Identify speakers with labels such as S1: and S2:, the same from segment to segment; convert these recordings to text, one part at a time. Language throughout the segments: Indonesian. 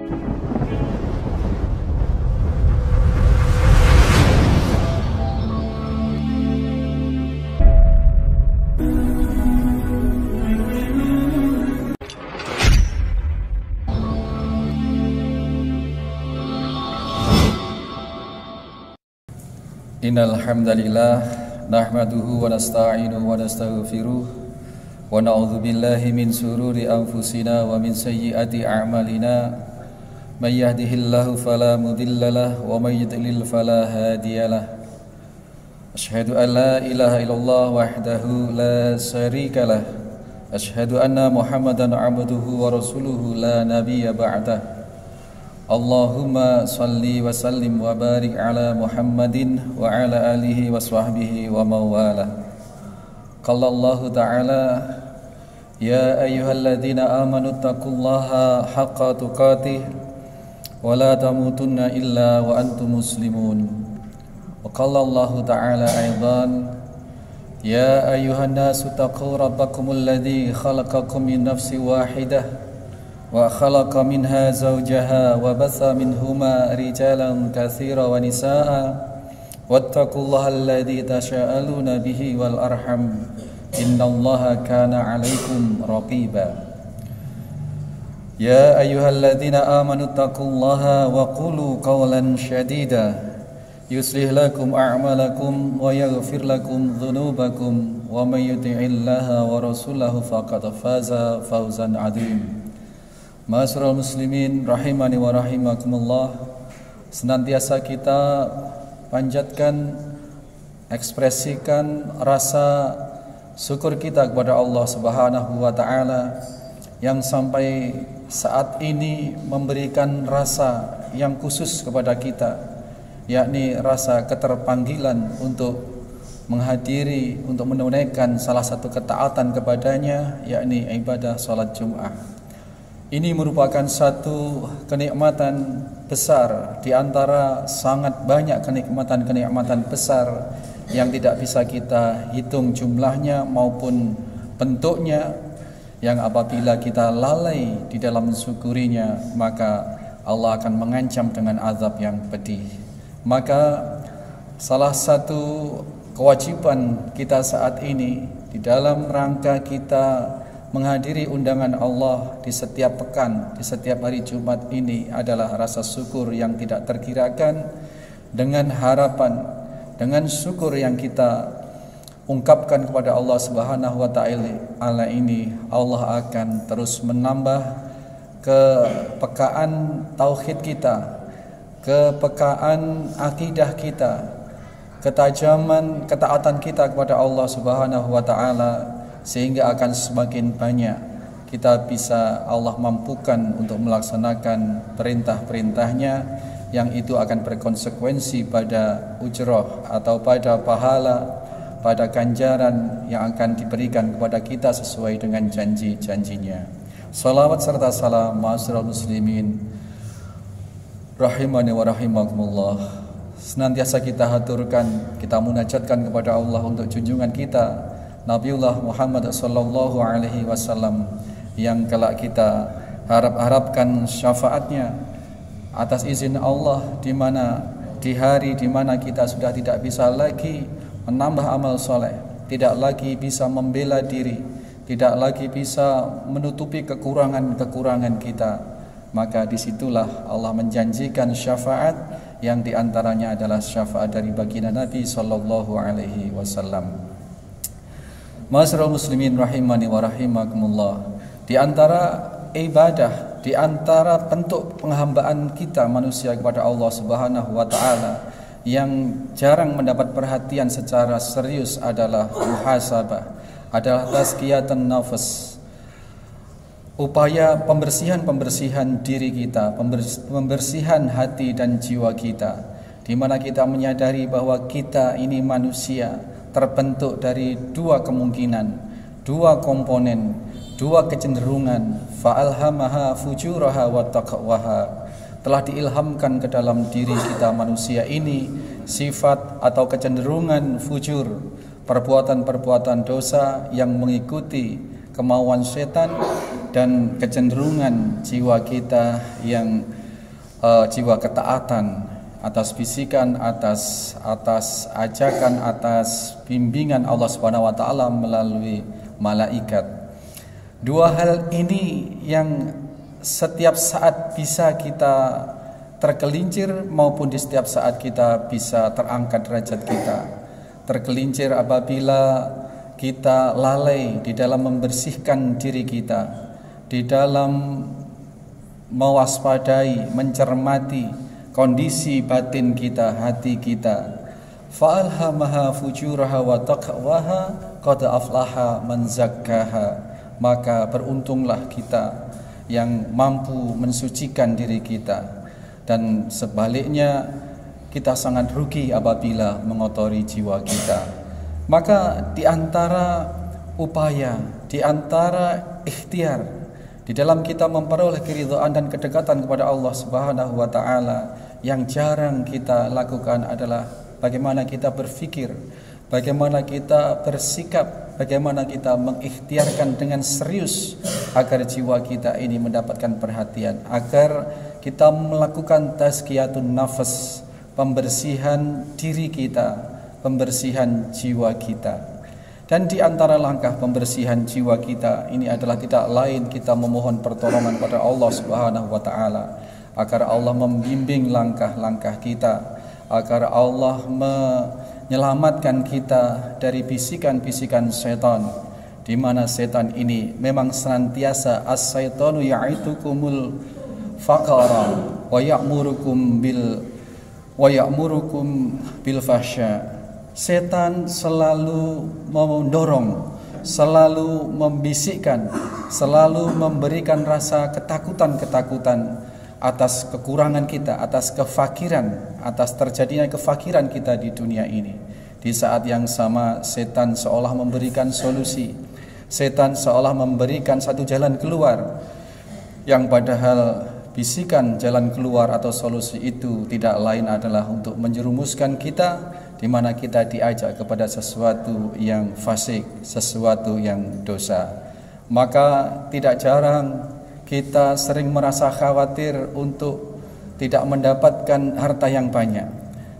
S1: Innal hamdalillah nahmaduhu wa nasta'inuhu wa nastaghfiruh wa na'udzu billahi min shururi anfusina wa min sayyiati a'malina may yahdihillahu fala mudhillalah wa may yudlil fala hadiyalah. Asyhadu an la ilaha illallah wahdahu la syarikalah. Asyhadu anna Muhammadan 'abduhu wa rasuluhu la nabiyya ba'dah. Allahumma salli wa sallim wa barik ala Muhammadin wa ala alihi wa sahbihi wa mawala. Qala Allah ta'ala, ya ayyuhalladzina amanu taqullaha haqqa tuqatih wa la tamutunna illa wa antum muslimun. Wa qala Allah ta'ala aidan, ya ayyuhan nasu taqu rabbakumul ladzi khalaqakum min nafsin wahidah wa khalaqa minha zawjaha wa batha minhuma rijalan katsira wa nisaa wattaqullaha alladzi tasaaluna bihi wal arham innallaha kana 'alaikum raqiba. Ya ayyuhalladzina amanu taqullaha wa qulu qawlan shadida yuslih lakum a'malakum wa yaghfir lakum dhunubakum wa may yuti'illaha wa rasulahu faqad faza fawzan 'adzim. Ma'asyiral muslimin rahimani wa rahimakumullah, senantiasa kita panjatkan, ekspresikan rasa syukur kita kepada Allah Subhanahu wa taala yang sampai saat ini memberikan rasa yang khusus kepada kita, yakni rasa keterpanggilan untuk menghadiri, untuk menunaikan salah satu ketaatan kepadanya, yakni ibadah salat Jum'ah. Ini merupakan satu kenikmatan besar di antara sangat banyak kenikmatan-kenikmatan besar yang tidak bisa kita hitung jumlahnya maupun bentuknya, yang apabila kita lalai di dalam mensyukurinya maka Allah akan mengancam dengan azab yang pedih. Maka salah satu kewajiban kita saat ini di dalam rangka kita menghadiri undangan Allah di setiap pekan, di setiap hari Jumat ini adalah rasa syukur yang tidak terkirakan, dengan harapan, dengan syukur yang kita ungkapkan kepada Allah Subhanahu wa taala ini, Allah akan terus menambah kepekaan tauhid kita, kepekaan akidah kita, ketajaman ketaatan kita kepada Allah Subhanahu wa taala, sehingga akan semakin banyak kita bisa Allah mampukan untuk melaksanakan perintah-perintahnya, yang itu akan berkonsekuensi pada ujroh atau pada pahala, pada ganjaran yang akan diberikan kepada kita sesuai dengan janji-janjinya. Salawat serta salam ma'asyiral muslimin rahimani wa rahimakumullah, senantiasa kita haturkan, kita munajatkan kepada Allah untuk junjungan kita Nabiullah Muhammad sallallahu alaihi wasallam, yang kelak kita harapkan syafaatnya atas izin Allah, di mana di hari di mana kita sudah tidak bisa lagi menambah amal soleh, tidak lagi bisa membela diri, tidak lagi bisa menutupi kekurangan-kekurangan kita, maka disitulah Allah menjanjikan syafaat yang diantaranya adalah syafaat dari baginda Nabi sallallahu alaihi wasallam. Ma'asyiral muslimin rahimani wa rahimakumullah, di antara ibadah, di antara bentuk penghambaan kita manusia kepada Allah Subhanahu wa taala yang jarang mendapat perhatian secara serius adalah muhasabah, adalah tazkiyatun nafs, upaya pembersihan diri kita, pembersihan hati dan jiwa kita, di mana kita menyadari bahwa kita ini manusia terbentuk dari dua kemungkinan, dua komponen, dua kecenderungan. Fa'alhamaha fujuraha wa taqwaha, telah diilhamkan ke dalam diri kita manusia ini sifat atau kecenderungan fujur, perbuatan-perbuatan dosa yang mengikuti kemauan setan, dan kecenderungan jiwa kita yang jiwa ketaatan atas bisikan, atas ajakan, atas bimbingan Allah Subhanahu wa taala melalui malaikat. Dua hal ini yang setiap saat bisa kita tergelincir maupun di setiap saat kita bisa terangkat derajat kita. Tergelincir apabila kita lalai di dalam membersihkan diri kita, di dalam mewaspadai, mencermati kondisi batin kita, hati kita. Fa'alhamaha fujuraha wa taqwaha qad aflaha man zakkaha. Maka beruntunglah kita yang mampu mensucikan diri kita, dan sebaliknya kita sangat rugi apabila mengotori jiwa kita. Maka di antara upaya, di antara ikhtiar di dalam kita memperoleh keridhaan dan kedekatan kepada Allah Subhanahu wa taala, yang jarang kita lakukan adalah bagaimana kita berpikir, bagaimana kita bersikap, bagaimana kita mengikhtiarkan dengan serius agar jiwa kita ini mendapatkan perhatian, agar kita melakukan tazkiyatun nafas, pembersihan diri kita, pembersihan jiwa kita. Dan di antara langkah pembersihan jiwa kita ini adalah tidak lain kita memohon pertolongan kepada Allah Subhanahu wa taala agar Allah membimbing langkah-langkah kita, agar Allah menyelamatkan kita dari bisikan-bisikan setan, di mana setan ini memang senantiasa as-syaitanu ya'idukumul faqara wa ya'murukum bil fahsya. Setan selalu mendorong, selalu membisikkan, selalu memberikan rasa ketakutan-ketakutan atas kekurangan kita, atas kefakiran, atas terjadinya kefakiran kita di dunia ini. Di saat yang sama setan seolah memberikan solusi, setan seolah memberikan satu jalan keluar, yang padahal bisikan jalan keluar atau solusi itu tidak lain adalah untuk menjerumuskan kita, di mana kita diajak kepada sesuatu yang fasik, sesuatu yang dosa. Maka tidak jarang kita sering merasa khawatir untuk tidak mendapatkan harta yang banyak.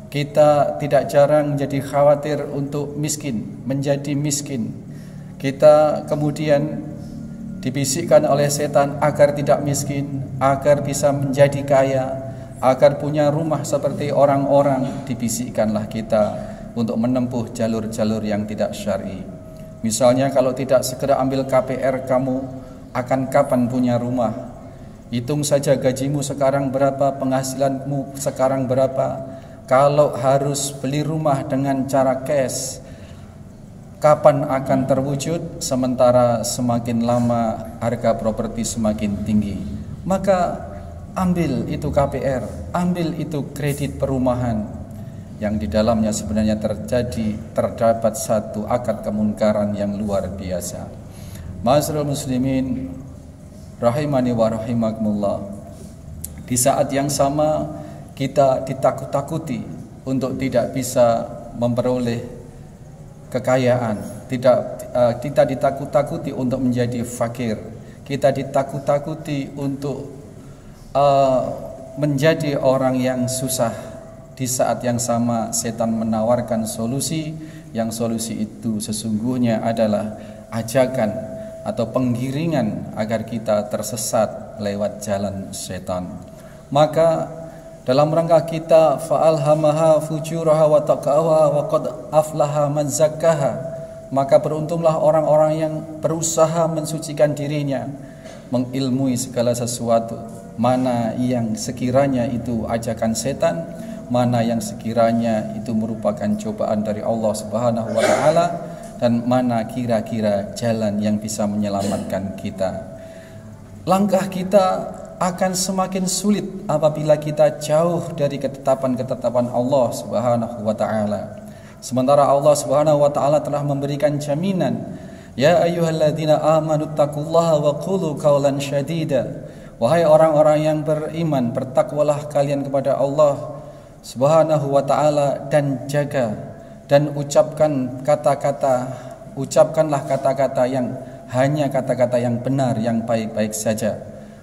S1: Kita tidak jarang menjadi khawatir untuk miskin, menjadi miskin. Kita kemudian dibisikkan oleh setan agar tidak miskin, agar bisa menjadi kaya, agar punya rumah seperti orang-orang. Dibisikkanlah kita untuk menempuh jalur-jalur yang tidak syar'i. Misalnya kalau tidak segera ambil KPR, kamu akan kapan punya rumah? Hitung saja gajimu sekarang berapa, penghasilanmu sekarang berapa. Kalau harus beli rumah dengan cara cash, kapan akan terwujud? Sementara semakin lama harga properti semakin tinggi. Maka ambil itu KPR, ambil itu kredit perumahan, yang di dalamnya sebenarnya terdapat satu akad kemunkaran yang luar biasa. Ma'asyiral muslimin rahimani wa rahimakumullah. Di saat yang sama kita ditakut-takuti untuk tidak bisa memperoleh kekayaan, kita ditakut-takuti untuk menjadi fakir, kita ditakut-takuti untuk menjadi orang yang susah. Di saat yang sama setan menawarkan solusi, yang solusi itu sesungguhnya adalah ajakan atau penggiringan agar kita tersesat lewat jalan setan. Maka dalam rangka kita fa'alhamaha fujuraha wa taqwaha wa qad aflaha man zakkaha, maka beruntunglah orang-orang yang berusaha mensucikan dirinya, mengilmui segala sesuatu, mana yang sekiranya itu ajakan setan, mana yang sekiranya itu merupakan cobaan dari Allah Subhanahu wa taala, dan mana kira-kira jalan yang bisa menyelamatkan kita. Langkah kita akan semakin sulit apabila kita jauh dari ketetapan-ketetapan Allah Subhanahu wa taala. Sementara Allah Subhanahu wa taala telah memberikan jaminan, ya ayyuhalladzina amanu taqullaha wa qulu qawlan syadida. Wahai orang-orang yang beriman, bertakwalah kalian kepada Allah Subhanahu wa taala dan jaga dan ucapkanlah kata-kata yang hanya kata-kata yang benar, yang baik-baik saja.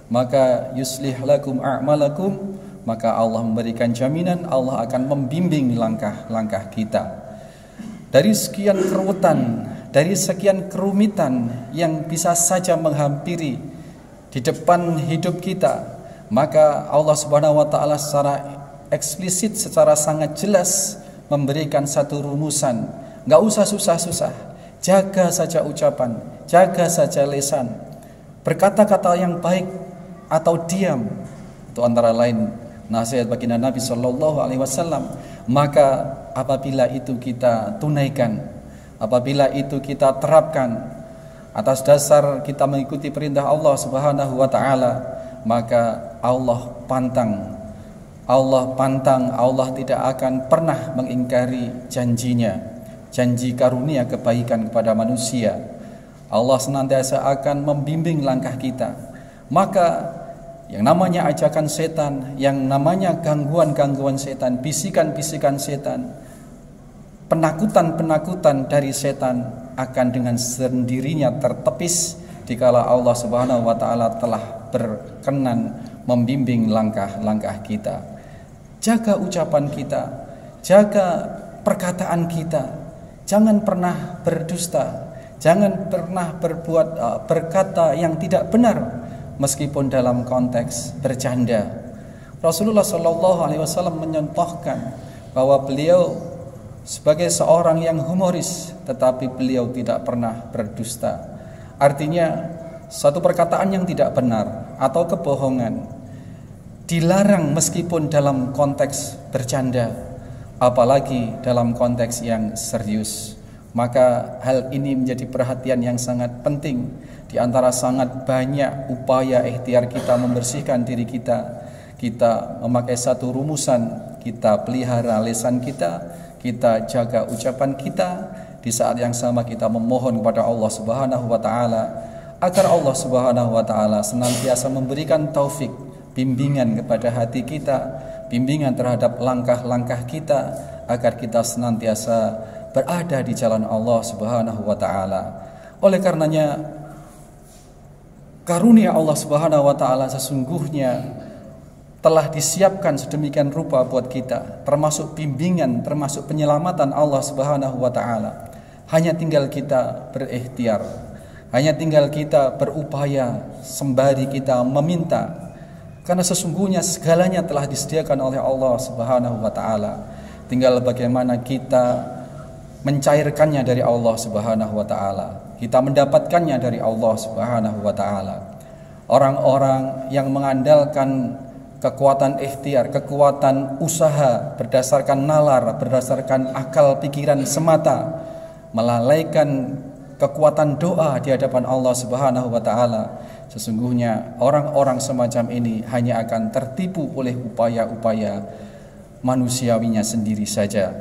S1: Maka yuslih lakum a'malakum, maka Allah memberikan jaminan Allah akan membimbing langkah-langkah kita. Dari sekian keruwetan, dari sekian kerumitan yang bisa saja menghampiri di depan hidup kita, maka Allah Subhanahu wa taala secara eksplisit, secara sangat jelas memberikan satu rumusan. Enggak usah susah-susah. Jaga saja ucapan, jaga saja lisan. Berkata-kata yang baik atau diam, itu antara lain nasihat baginda Nabi sallallahu alaihi wasallam. Maka apabila itu kita tunaikan, apabila itu kita terapkan atas dasar kita mengikuti perintah Allah Subhanahu wa taala, maka Allah pantang, Allah tidak akan pernah mengingkari janjinya, janji karunia kebaikan kepada manusia. Allah senantiasa akan membimbing langkah kita. Maka yang namanya ajakan setan, yang namanya gangguan-gangguan setan, bisikan-bisikan setan, penakutan-penakutan dari setan akan dengan sendirinya tertepis dikala Allah Subhanahu wa taala telah berkenan membimbing langkah-langkah kita. Jaga ucapan kita, jaga perkataan kita. Jangan pernah berdusta, jangan pernah berkata yang tidak benar meskipun dalam konteks bercanda. Rasulullah Shallallahu Alaihi Wasallam menyontohkan bahwa beliau sebagai seorang yang humoris, tetapi beliau tidak pernah berdusta. Artinya satu perkataan yang tidak benar atau kebohongan dilarang meskipun dalam konteks bercanda, apalagi dalam konteks yang serius. Maka hal ini menjadi perhatian yang sangat penting. Di antara sangat banyak upaya ikhtiar kita membersihkan diri kita, kita memakai satu rumusan, kita pelihara lisan kita jaga ucapan kita. Di saat yang sama kita memohon kepada Allah Subhanahu wa taala agar Allah Subhanahu wa taala senantiasa memberikan taufik, bimbingan kepada hati kita, bimbingan terhadap langkah-langkah kita, agar kita senantiasa berada di jalan Allah Subhanahu wa taala. Oleh karenanya karunia Allah Subhanahu wa taala sesungguhnya telah disiapkan sedemikian rupa buat kita, termasuk bimbingan, termasuk penyelamatan Allah Subhanahu wa taala. Hanya tinggal kita berikhtiar, hanya tinggal kita berupaya sembari kita meminta. Karena sesungguhnya segalanya telah disediakan oleh Allah Subhanahu wa taala. Tinggal bagaimana kita mencairkannya dari Allah Subhanahu wa taala. Kita mendapatkannya dari Allah Subhanahu wa taala. Orang-orang yang mengandalkan kekuatan ikhtiar, kekuatan usaha berdasarkan nalar, berdasarkan akal pikiran semata, melalaikan kekuatan doa di hadapan Allah Subhanahu wa taala, sesungguhnya orang-orang semacam ini hanya akan tertipu oleh upaya-upaya manusiawinya sendiri saja.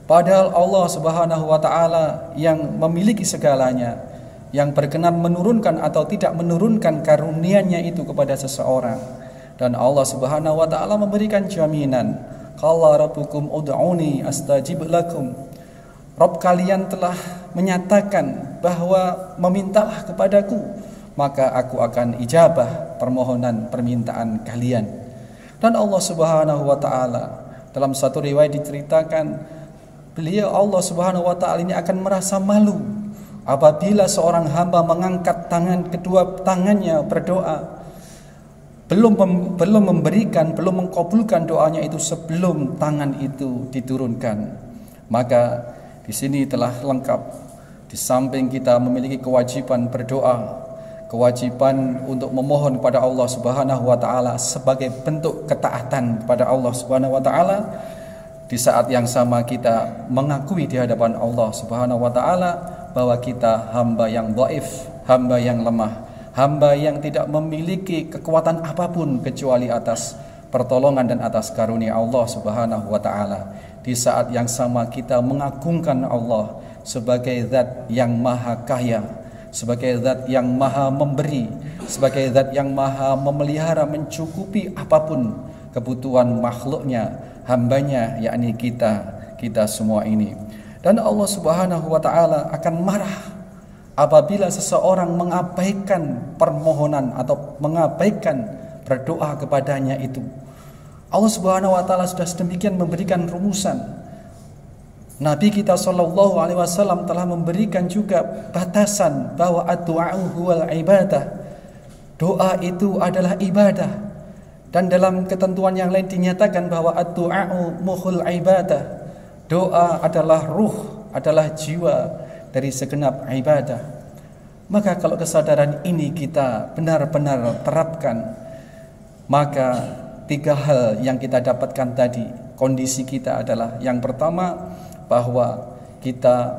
S1: Padahal Allah Subhanahu wa taala yang memiliki segalanya, yang berkenan menurunkan atau tidak menurunkan karunia-Nya itu kepada seseorang. Dan Allah Subhanahu wa taala memberikan jaminan, qala rabbukum ud'uni astajib lakum. Rabb kalian telah menyatakan bahwa memintalah kepadaku, maka aku akan ijabah permohonan permintaan kalian. Dan Allah Subhanahu wa taala dalam satu riwayat diceritakan, beliau Allah Subhanahu wa taala ini akan merasa malu apabila seorang hamba mengangkat kedua tangannya berdoa, belum memberikan, belum mengkabulkan doanya itu sebelum tangan itu diturunkan. Maka di sini telah lengkap, di samping kita memiliki kewajiban berdoa, kewajiban untuk memohon kepada Allah Subhanahu wa taala sebagai bentuk ketaatan kepada Allah Subhanahu wa taala. Di saat yang sama kita mengakui di hadapan Allah Subhanahu wa taala bahwa kita hamba yang dhaif, hamba yang lemah, hamba yang tidak memiliki kekuatan apapun kecuali atas pertolongan dan atas karunia Allah Subhanahu wa taala. Di saat yang sama kita mengagungkan Allah sebagai zat yang maha kaya, sebagai zat yang maha memberi, sebagai zat yang maha memelihara, mencukupi apapun kebutuhan makhluknya, hambanya, yakni kita semua ini. Dan Allah Subhanahu wa taala akan marah
S2: apabila seseorang mengabaikan permohonan atau mengabaikan berdoa kepadanya itu. Allah Subhanahu wa taala sudah sedemikian memberikan rumusan. Nabi kita sallallahu alaihi wasallam telah memberikan juga batasan bahwa ad-du'a'u huwal ibadah. Doa itu adalah ibadah. Dan dalam ketentuan yang lain dinyatakan bahwa ad-du'a'u mukhul ibadah. Doa adalah ruh, adalah jiwa dari segenap ibadah. Maka kalau kesadaran ini kita benar-benar terapkan, maka 3 hal yang kita dapatkan tadi, kondisi kita adalah yang pertama, bahwa kita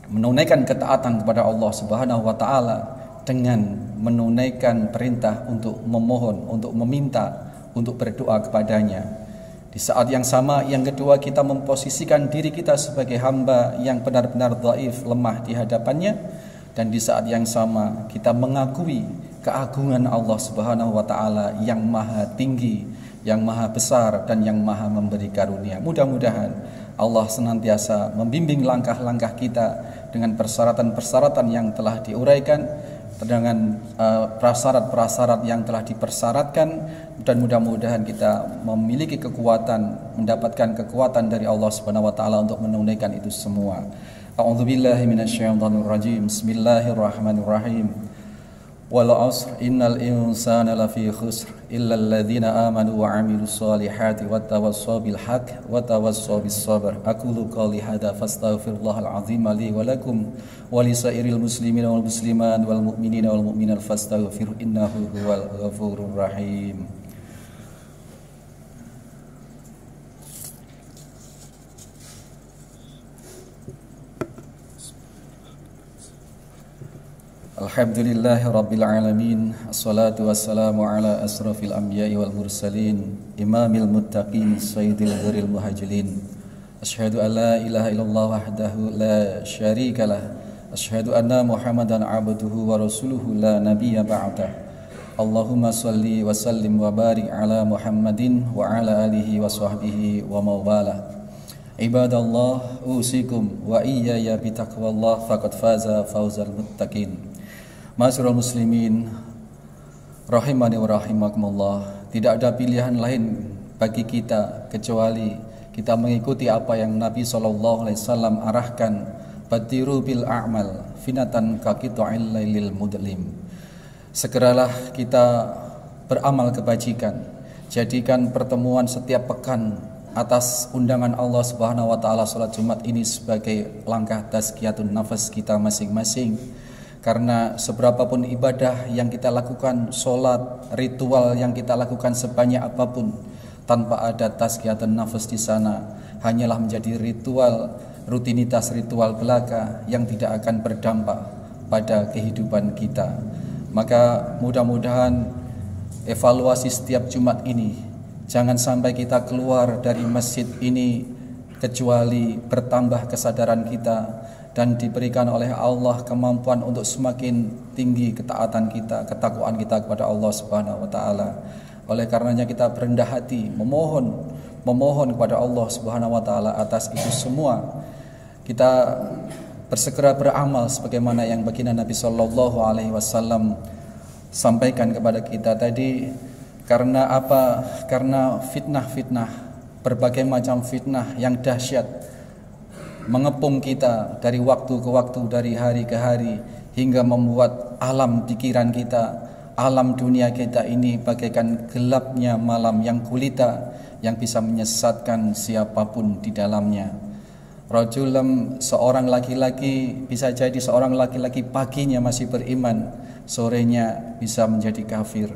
S2: menunaikan ketaatan kepada Allah Subhanahu wa taala dengan menunaikan perintah untuk memohon, untuk meminta, untuk berdoa kepadanya. Di saat yang sama, yang kedua, kita memposisikan diri kita sebagai hamba yang benar-benar dhaif, lemah di hadapannya. Dan di saat yang sama, kita mengakui keagungan Allah Subhanahu wa taala yang maha tinggi, yang maha besar, dan yang maha memberi karunia. Mudah-mudahan Allah senantiasa membimbing langkah-langkah kita dengan persyaratan-persyaratan yang telah diuraikan, dengan prasyarat-prasyarat yang telah dipersyaratkan, dan mudah-mudahan kita memiliki kekuatan, mendapatkan kekuatan dari Allah Subhanahu wa taala untuk menunaikan itu semua. A'udzubillahi minasyaitonir rajim. Bismillahirrahmanirrahim. Wal 'asr innal insana lafi khusr illal ladzina amanu wa 'amilus solihati wattawassaw bil haqq wattawassaw bis sabr. Aqulu qouli hadza fastaghfirullahal 'azim li wa lakum wa lisairil muslimina wal muslimat wal mu'minina wal mu'minat fastaghfiruhu innahu huwal ghafurur rahim. Alhamdulillahi rabbil alamin. Assalatu wassalamu ala asrafil anbiya'i wal mursalin, imamil muttaqin, sayyidil ghuril muhajilin. Asyhadu an la ilaha illallah wahdahu la syarika lah. Asyhadu anna Muhammadan abduhu wa rasuluhu la nabiyya ba'dah. Allahumma salli wa sallim wa barik ala Muhammadin wa ala alihi wa sahbihi wa mawala. Ibadallah, usikum wa iyaya bitaqwallah faqad faza fawzal muttaqin. Ma'asyiral muslimin rahimani wa rahimakumullah. Tidak ada pilihan lain bagi kita kecuali kita mengikuti apa yang Nabi SAW arahkan. Badiru bil a'mal finatan kaqita'il lailil mudlim. Segeralah kita beramal kebajikan. Jadikan pertemuan setiap pekan atas undangan Allah Subhanahu wa taala salat Jumat ini sebagai langkah tazkiyatun nafas kita masing-masing. Karena seberapapun ibadah yang kita lakukan, solat, ritual yang kita lakukan sebanyak apapun, tanpa ada tazkiyatun nafas di sana, hanyalah menjadi ritual, rutinitas ritual belaka yang tidak akan berdampak pada kehidupan kita. Maka mudah-mudahan evaluasi setiap Jumat ini, jangan sampai kita keluar dari masjid ini kecuali bertambah kesadaran kita dan diberikan oleh Allah kemampuan untuk semakin tinggi ketaatan kita, ketakwaan kita kepada Allah Subhanahu wa taala. Oleh karenanya kita berendah hati memohon kepada Allah Subhanahu wa taala atas itu semua. Kita bersegera beramal sebagaimana yang baginda Nabi sallallahu alaihi wasallam sampaikan kepada kita tadi. Karena apa? Karena fitnah-fitnah, berbagai macam fitnah yang dahsyat mengepung kita dari waktu ke waktu, dari hari ke hari, hingga membuat alam pikiran kita, alam dunia kita ini bagaikan gelapnya malam yang gulita yang bisa menyesatkan siapapun di dalamnya. Rajulam, seorang laki-laki, bisa jadi seorang laki-laki paginya masih beriman, sorenya bisa menjadi kafir.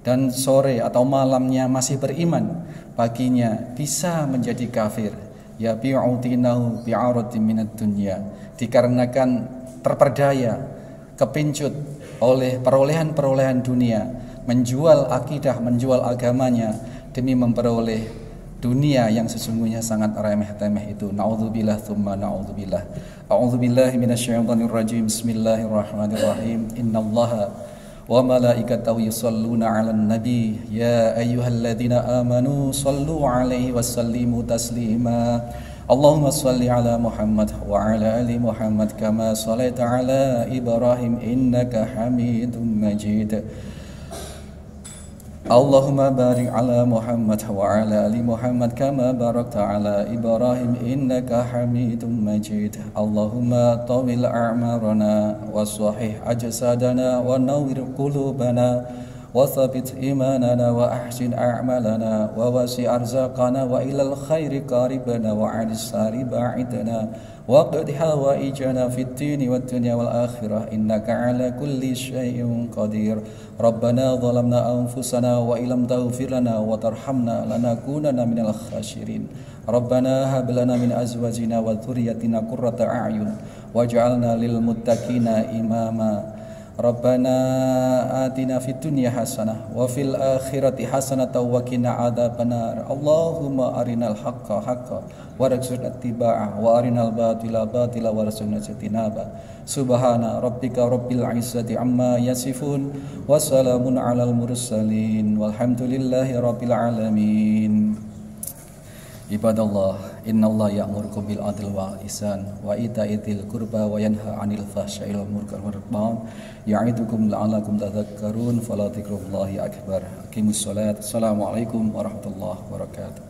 S2: Dan sore atau malamnya masih beriman, paginya bisa menjadi kafir. Ya bi'udinahu bi'aratin minad dunya, dikarenakan terperdaya, kepincut oleh perolehan-perolehan dunia, menjual akidah, menjual agamanya demi memperoleh dunia yang sesungguhnya sangat remeh-temeh itu. Na'udzubillah tsumma na'udzubillah. A'udzubillahi minasyaitonir rajim. Bismillahirrahmanirrahim. Innallaha wa malaikatahu yusholluna 'alan nabi ya ayyuhalladzina amanu shallu 'alaihi wa sallimu taslima. Allahumma salli ala Muhammad wa ala ali Muhammad kama sallaita ala Ibrahim innaka Hamidum Majid. Allahumma barik ala Muhammad wa ala ali Muhammad kama barakta ala Ibrahim innaka Hamidum Majid. Allahumma tawil a'marana wa sahih ajsadana wa nawwir qulubana wa thabit imanana wa ahsin a'malana wa wasi' arzaqana wa ilal khairi qaribana wa 'anis sari ba'idana wa qad hawaijana fid dini wad dunya wal akhirah innaka ala kulli syai'in qadir. Rabbana zalamna anfusana wa illam taghfir lana wa tarhamna lanakunanna minal khasirin. Rabbana hab lana min azwajina wa dhurriyyatina qurrata a'yun waj'alna lil muttaqina imama. Rabbana atina fid dunya hasanah wa fil akhirati hasanatan wa qina adzabannar. Allahumma arinal haqqo haqqan warzuqna ittiba'ah wa arinal batila batila warzuqna ijtinaba. Subhana rabbika rabbil izzati amma yasifun wa salamun alal mursalin walhamdulillahi rabbil alamin. Ibadallah, innallaha ya'murukum bil adli wal ihsan wa ita'i dzil qurba wa yanha 'anil fahsya'i wal munkari wal baghi ya'idukum la'allakum tadhakkarun. Fala dzikrullahi akbar. Aqimus shalat. Assalamualaikum warahmatullahi wabarakatuh.